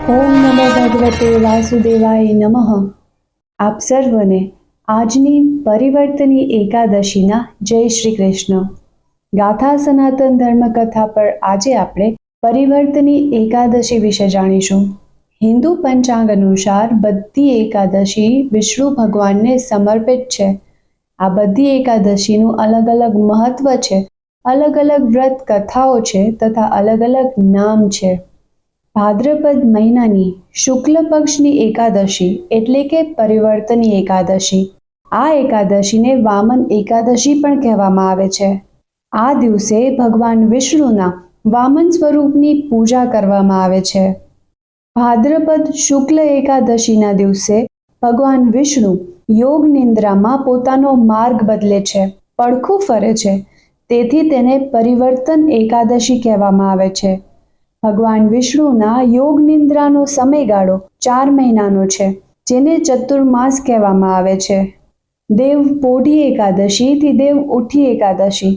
ઓમ નમો ભગવતે વાસુદેવાય નમઃ. આપ સર્વને આજની પરિવર્તની એકાદશીના જય શ્રી કૃષ્ણ. ગાથા સનાતન ધર્મ કથા પર આજે આપણે પરિવર્તની એકાદશી વિશે જાણીશું. હિન્દુ પંચાંગ અનુસાર બધી એકાદશી વિષ્ણુ ભગવાનને સમર્પિત છે. આ બધી એકાદશીનું અલગ અલગ મહત્વ છે, અલગ અલગ વ્રત કથાઓ છે તથા અલગ અલગ નામ છે. ભાદ્રપદ મહિનાની શુક્લ પક્ષની એકાદશી એટલે કે પરિવર્તની એકાદશી. આ એકાદશીને વામન એકાદશી પણ કહેવામાં આવે છે. આ દિવસે ભગવાન વિષ્ણુના વામન સ્વરૂપની પૂજા કરવામાં આવે છે. ભાદ્રપદ શુક્લ એકાદશીના દિવસે ભગવાન વિષ્ણુ યોગ નિંદ્રામાં પોતાનો માર્ગ બદલે છે, પડખું ફરે છે. તેથી તેને પરિવર્તન એકાદશી કહેવામાં આવે છે. ભગવાન વિષ્ણુના યોગ નિંદ્રાનો સમયગાળો 4 મહિનાનો છે, જેને ચતુર્માસ કહેવામાં આવે છે. દેવ પોઢી એકાદશીથી દેવ ઉઠી એકાદશી,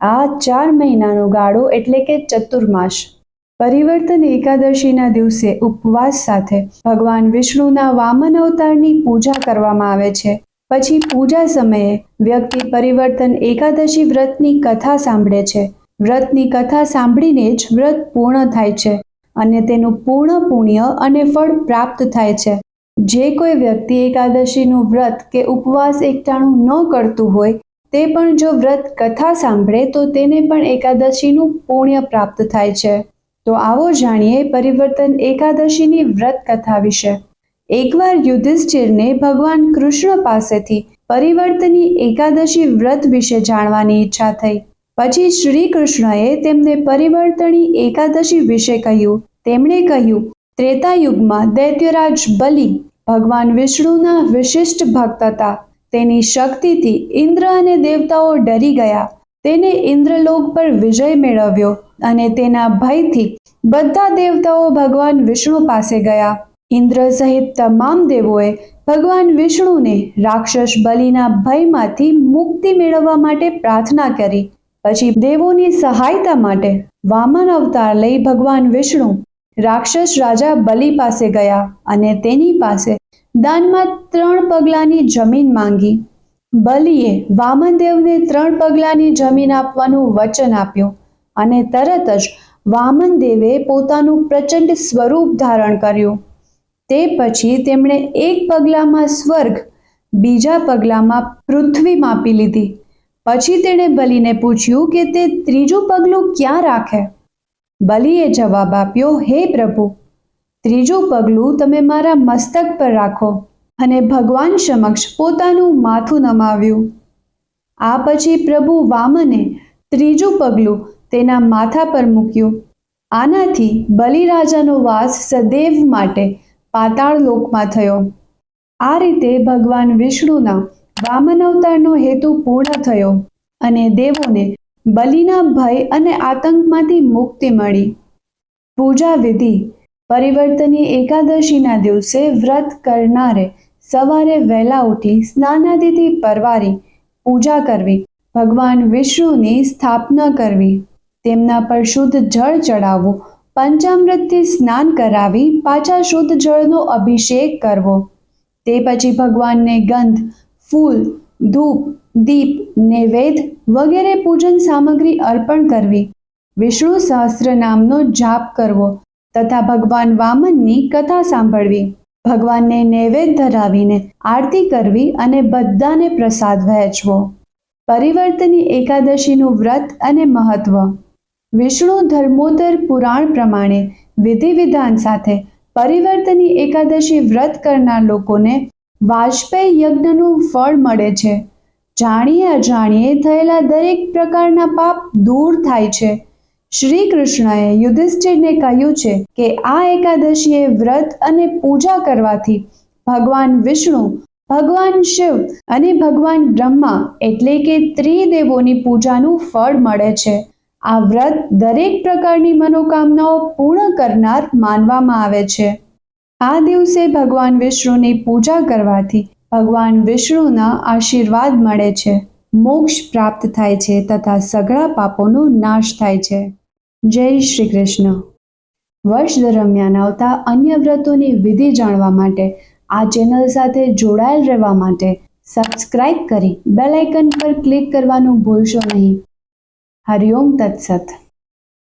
આ 4 મહિનાનો ગાળો એટલે કે ચતુર્માસ. પરિવર્તન એકાદશીના દિવસે ઉપવાસ સાથે ભગવાન વિષ્ણુના વામન અવતારની પૂજા કરવામાં આવે છે. પછી પૂજા સમયે વ્યક્તિ પરિવર્તન એકાદશી વ્રતની કથા સાંભળે છે. વ્રતની કથા સાંભળીને જ વ્રત પૂર્ણ થાય છે અને તેનું પૂર્ણ પુણ્ય અને ફળ પ્રાપ્ત થાય છે. જે કોઈ વ્યક્તિ એકાદશીનું વ્રત કે ઉપવાસ એકટાણું ન કરતું હોય તે પણ જો વ્રત કથા સાંભળે તો તેને પણ એકાદશીનું પુણ્ય પ્રાપ્ત થાય છે. તો આવો જાણીએ પરિવર્તન એકાદશીની વ્રત કથા વિશે. એકવાર યુધિષ્ઠિરને ભગવાન કૃષ્ણ પાસેથી પરિવર્તની એકાદશી વ્રત વિશે જાણવાની ઈચ્છા થઈ. પછી શ્રી કૃષ્ણએ તેમને પરિવર્તની એકાદશી વિશે કહ્યું. તેમણે કહ્યું, ત્રેતાયુગમાં દૈત્યરાજ બલિ ભગવાન વિષ્ણુના વિશિષ્ટ ભક્ત હતા. તેની શક્તિથી ઇન્દ્ર અને દેવતાઓ ડરી ગયા. તેને ઇન્દ્રલોક પર વિજય મેળવ્યો અને તેના ભયથી બધા દેવતાઓ ભગવાન વિષ્ણુ પાસે ગયા. ઇન્દ્ર સહિત તમામ દેવોએ ભગવાન વિષ્ણુને રાક્ષસ બલિના ભયમાંથી મુક્તિ મેળવવા માટે પ્રાર્થના કરી. પછી દેવોની સહાયતા માટે વામન અવતાર લઈ ભગવાન વિષ્ણુ રાક્ષસ રાજા બલિ પાસે ગયા અને તેની પાસે દાનમાં 3 પગલાની જમીન માંગી. બલિએ વામનદેવને 3 પગલાની જમીન આપવાનું વચન આપ્યું અને તરત જ વામનદેવે પોતાનું પ્રચંડ સ્વરૂપ ધારણ કર્યું. તે પછી તેમણે એક પગલામાં સ્વર્ગ, બીજા પગલામાં પૃથ્વી માપી લીધી. પછી તેણે બલિને પૂછ્યું કે તે ત્રીજું પગલું ક્યાં રાખે. બલિએ જવાબ આપ્યો, હે પ્રભુ, ત્રીજું પગલું તમે મારા મસ્તક પર રાખો. અને ભગવાન સમક્ષ પોતાનું માથું નમાવ્યું. આ પછી પ્રભુ વામને ત્રીજું પગલું તેના માથા પર મૂક્યું. આનાથી બલિરાજાનો વાસ સદૈવ માટે પાતાળ લોકમાં થયો. આ રીતે ભગવાન વિષ્ણુના વામન અવતારનો હેતુ પૂર્ણ થયો અને દેવોને બલિના ભય અને આતંકમાંથી મુક્તિ મળી. પૂજા વિધિ. પરિવર્તની એકાદશીના દિવસે વ્રત કરનારે સવારે વહેલા ઉઠી સ્નાનાદિથી પરવારી પૂજા કરવી, ભગવાન વિષ્ણુની સ્થાપના કરવી, તેમના પર શુદ્ધ જળ ચડાવવું, પંચામૃતથી સ્નાન કરાવી પાછા શુદ્ધ જળનો અભિષેક કરવો. તે પછી ભગવાનને ગંધ, ફૂલ, ધૂપ, દીપ, નૈવેદ્ય વગેરે પૂજન સામગ્રી અર્પણ કરવી, વિષ્ણુ સહસ્ત્ર નામનો જાપ કરવો તથા ભગવાન વામનની કથા સાંભળવી, ભગવાનને નૈવેદ્ય ધરાવીને આરતી કરવી અને બધાને પ્રસાદ વહેંચવો. પરિવર્તની એકાદશીનું વ્રત અને મહત્વ. વિષ્ણુ ધર્મોત્તર પુરાણ પ્રમાણે વિધિ વિધાન સાથે પરિવર્તની એકાદશી વ્રત કરનાર લોકોને વાજપેયી યજ્ઞનું ફળ મળે છે. જાણીએ અજાણીએ થયેલા દરેક પ્રકારના પાપ દૂર થાય છે. શ્રી કૃષ્ણએ યુધિષ્ઠિરને કહ્યું છે કે આ એકાદશીએ વ્રત અને પૂજા કરવાથી ભગવાન વિષ્ણુ, ભગવાન શિવ અને ભગવાન બ્રહ્મા એટલે કે ત્રિદેવોની પૂજાનું ફળ મળે છે. આ વ્રત દરેક પ્રકારની મનોકામનાઓ પૂર્ણ કરનાર માનવામાં આવે છે. આ દિવસે ભગવાન વિષ્ણુની પૂજા કરવાથી ભગવાન વિષ્ણુના આશીર્વાદ મળે છે, મોક્ષ પ્રાપ્ત થાય છે તથા સઘળા પાપોનો નાશ થાય છે. જય શ્રી કૃષ્ણ. વર્ષ દરમિયાન આવતા અન્ય વ્રતોની વિધિ જાણવા માટે આ ચેનલ સાથે જોડાયેલ રહેવા માટે સબસ્ક્રાઇબ કરી બેલ આઇકન પર ક્લિક કરવાનું ભૂલશો નહીં. હરિઓમ તત્સત.